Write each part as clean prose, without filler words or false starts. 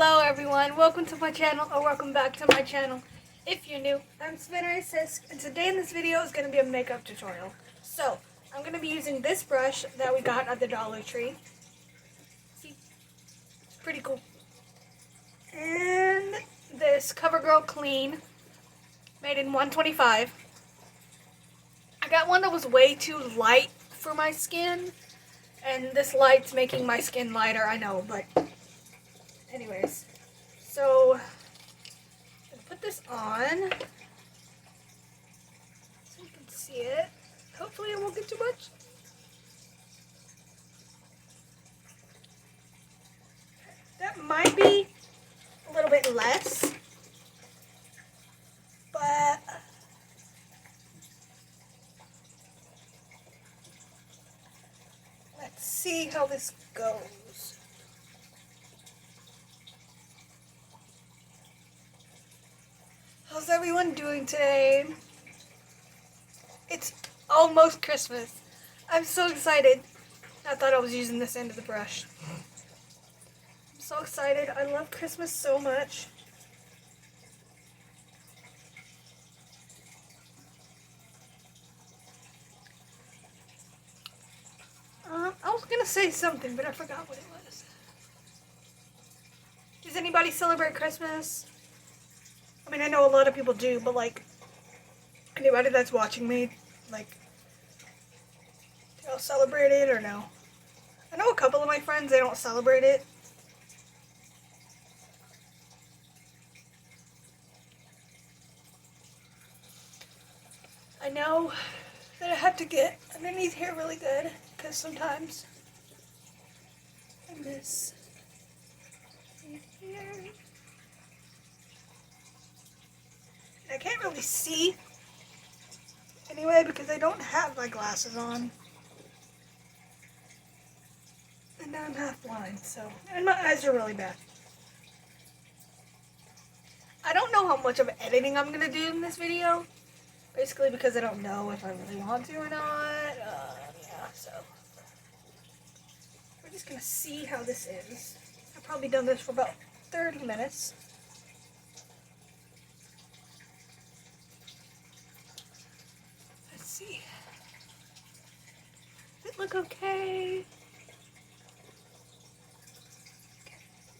Hello everyone, welcome to my channel, or welcome back to my channel. If you're new, I'm Savannah Rae Sisk, and today in this video is going to be a makeup tutorial. So, I'm going to be using this brush that we got at the Dollar Tree. See? It's pretty cool. And this CoverGirl Clean, made in 125. I got one that was way too light for my skin, and this light's making my skin lighter, I know, but anyways. So, I'm going to put this on so you can see it. Hopefully it won't get too much. That might be a little bit less, but let's see how this goes. How's everyone doing today? It's almost Christmas. I'm so excited. I thought I was using this end of the brush. I'm so excited. I love Christmas so much. I was gonna say something, but I forgot what it was. Does anybody celebrate Christmas? I mean, I know a lot of people do, but like, anybody that's watching me, like, do y'all celebrate it or no? I know a couple of my friends, they don't celebrate it. I know that I have to get underneath here really good, because sometimes I miss in here. I can't really see anyway because I don't have my glasses on. And now I'm half blind, so, and my eyes are really bad. I don't know how much of editing I'm going to do in this video. Basically because I don't know if I really want to or not. Yeah, so we're just going to see how this is. I've probably done this for about 30 minutes. Let's see. Does it look okay?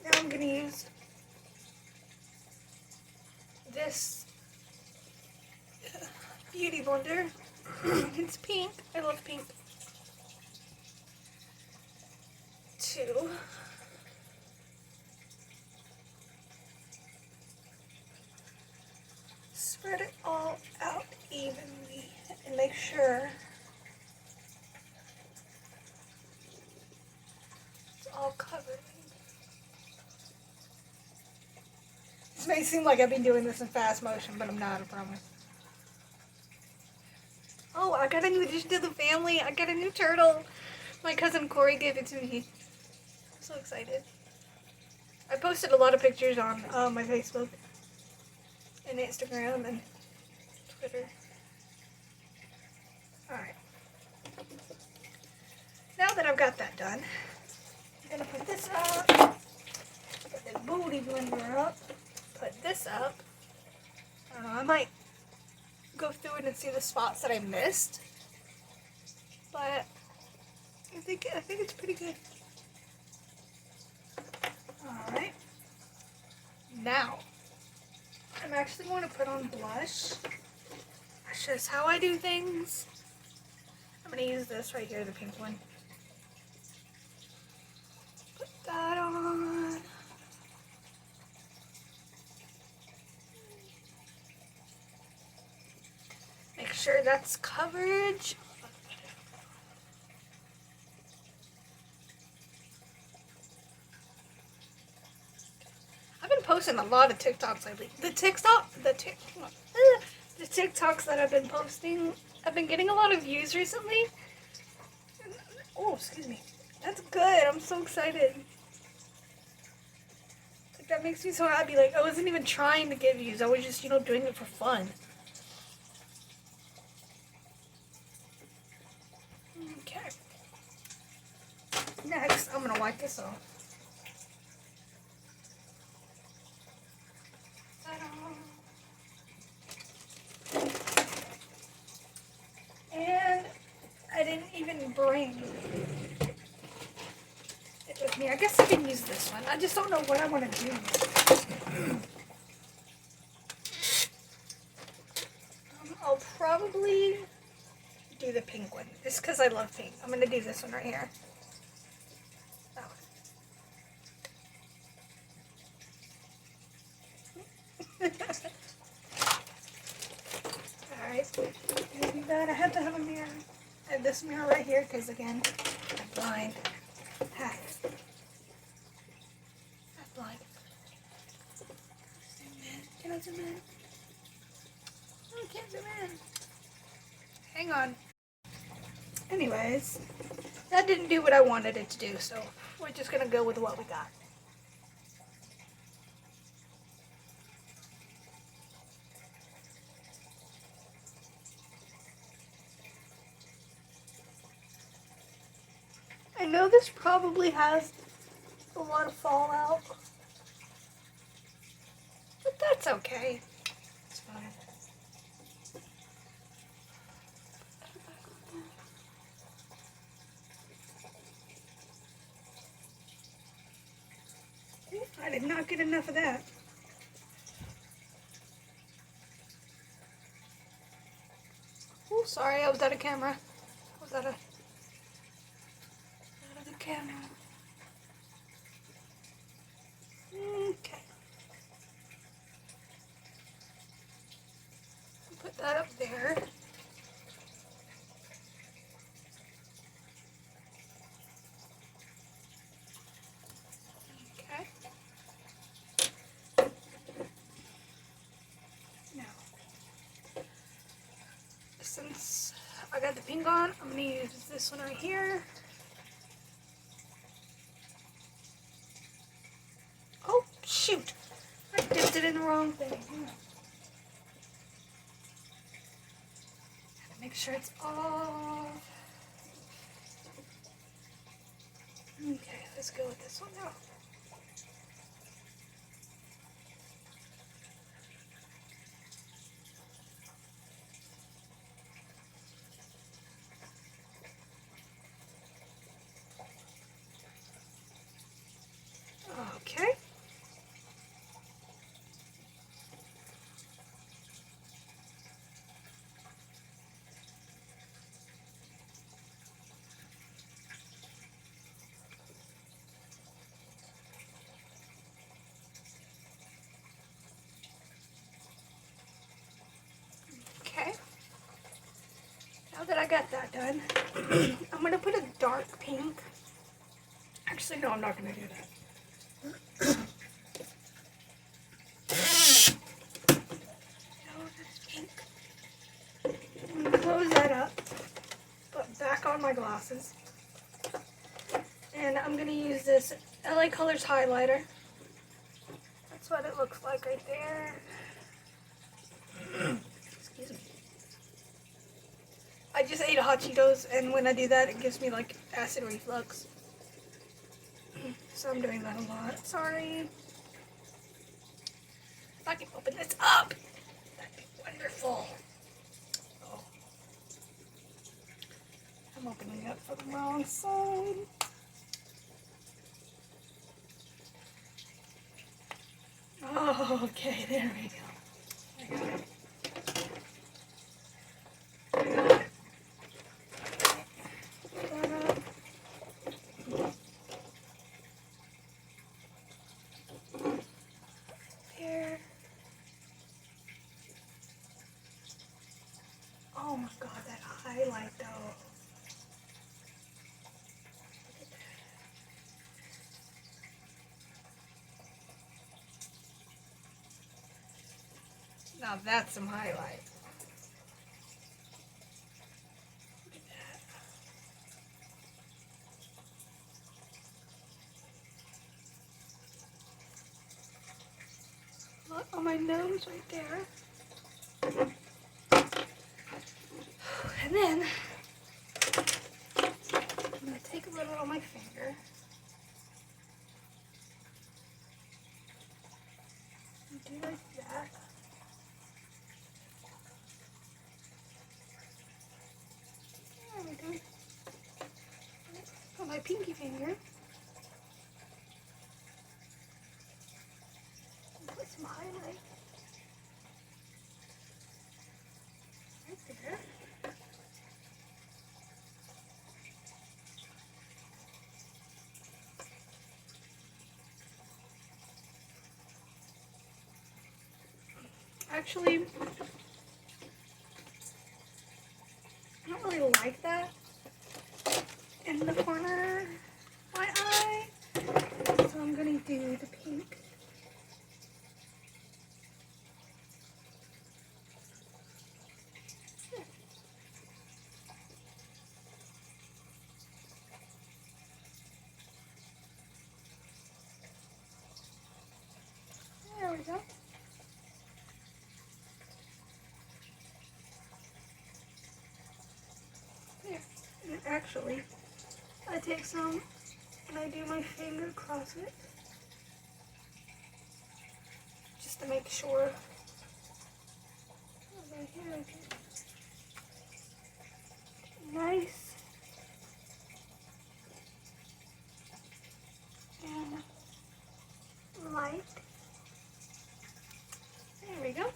Now I'm going to use this beauty blender. It's pink. I love pink. To spread it all out evenly and make sure it's all covered. This may seem like I've been doing this in fast motion, but I'm not, I promise. Oh, I got a new addition to the family. I got a new turtle. My cousin Corey gave it to me. I'm so excited. I posted a lot of pictures on my Facebook and Instagram and Twitter. Alright. Now that I've got that done, I'm going to put this up. Put the booty blender up. Put this up. I don't know, I might go through it and see the spots that I missed. But I think it's pretty good. Alright. Now, I'm actually going to put on blush. That's just how I do things. I'm going to use this right here, the pink one. Put that on. Make sure that's coverage. I've been posting a lot of TikToks lately. The TikToks that I've been posting, I've been getting a lot of views recently. Oh, excuse me. That's good. I'm so excited. Like, that makes me so happy. Like, I wasn't even trying to get views. I was just, doing it for fun. Okay. Next, I'm going to wipe this off. brain. It with me. I guess I can use this one. I just don't know what I want to do. I'll probably do the pink one. Just because I love pink. I'm going to do this one right here. That one. Alright. Gonna do that. I have to have a mirror. I have this mirror right here because, again, I'm blind. Half. Half blind. Zoom in. Can I zoom in? Oh, I can't zoom in. Hang on. Anyways, that didn't do what I wanted it to do, so we're just gonna go with what we got. I know this probably has a lot of fallout, but that's okay. It's fine. I did not get enough of that. Oh, sorry, I was out of camera. I was out of the camera. Okay. Put that up there. Okay. Now, since I got the pink on, I'm going to use this one right here. Oh, shoot. I dipped it in the wrong thing. Gotta make sure it's off. Okay, let's go with this one now. Okay. Okay. Now that I got that done, I'm going to put a dark pink. Actually, no, I'm not going to do that. I'm going to close that up, put back on my glasses, and I'm going to use this LA Colors highlighter. That's what it looks like right there. Excuse me. I just ate hot Cheetos, and when I do that, it gives me like acid reflux. So I'm doing that a lot. Sorry. If I can open this up, that'd be wonderful. Oh. I'm opening it up for the wrong side. Oh, okay, there we go. I got it. There. Oh my god, that highlight though. Now that's some highlight. Look at that. Look on my nose right there. And then I'm going to take a little on my finger. And do like that. There we go. my pinky finger. Put some highlight right there. Actually, I don't really like that in the corner of my eye, so I'm gonna do the pink. There we go. There. And actually, I take some and I do my finger across it just to make sure. Over here, I get nice and light. There we go.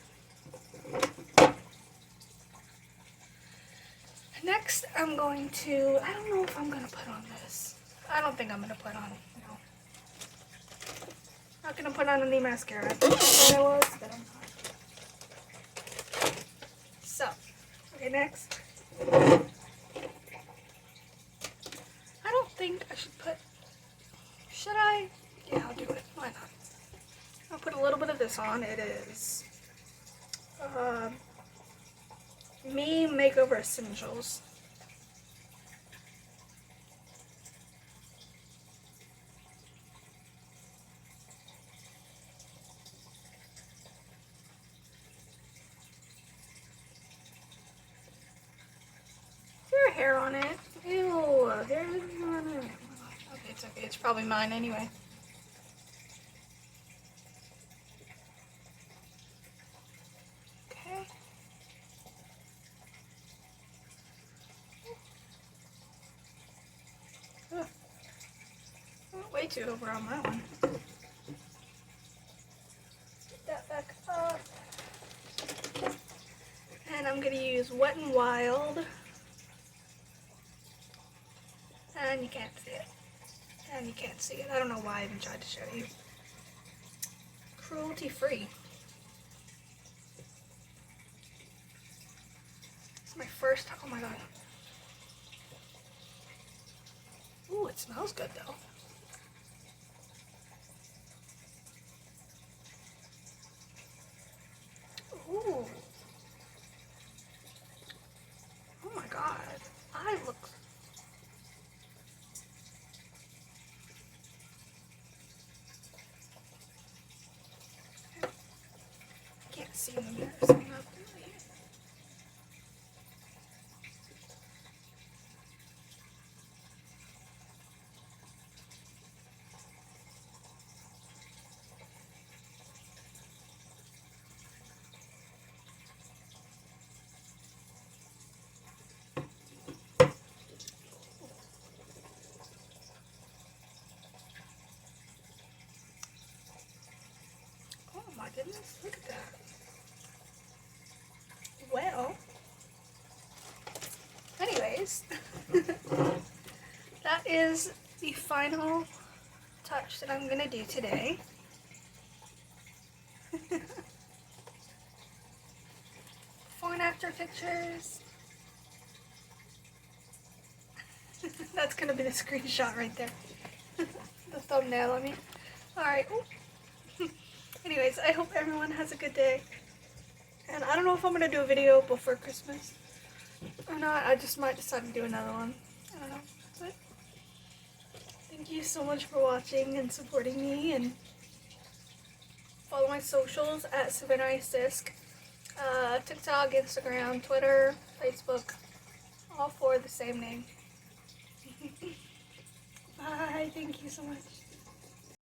Next, I'm going to, I don't know if I'm going to put on this. I don't think I'm going to put on, no. Not going to put on any mascara. I thought I was, but I'm not. So, okay, next. I don't think I should put, should I? Yeah, I'll do it. Why not? I'll put a little bit of this on. It is Me Makeover Essentials. There hair on it. Ew, there's hair on it. Okay, it's okay. It's probably mine anyway. Okay. Ugh. Way too over on that one. Get that back up. And I'm going to use Wet n Wild. And you can't see it. And you can't see it. I don't know why I even tried to show you. Cruelty free. It's my first, oh my god. Ooh, it smells good though. Ooh. Oh my god. I look. I can't see in the mirror, so I'm not really. Oh my goodness, look at that. Well, anyways, that is the final touch that I'm gonna do today. Before and after pictures. That's gonna be the screenshot right there. The thumbnail, I mean. Alright. Anyways, I hope everyone has a good day. And I don't know if I'm going to do a video before Christmas or not. I just might decide to do another one. I don't know. But thank you so much for watching and supporting me. And follow my socials at Savannah Rae Sisk. TikTok, Instagram, Twitter, Facebook. All four the same name. Bye. Thank you so much.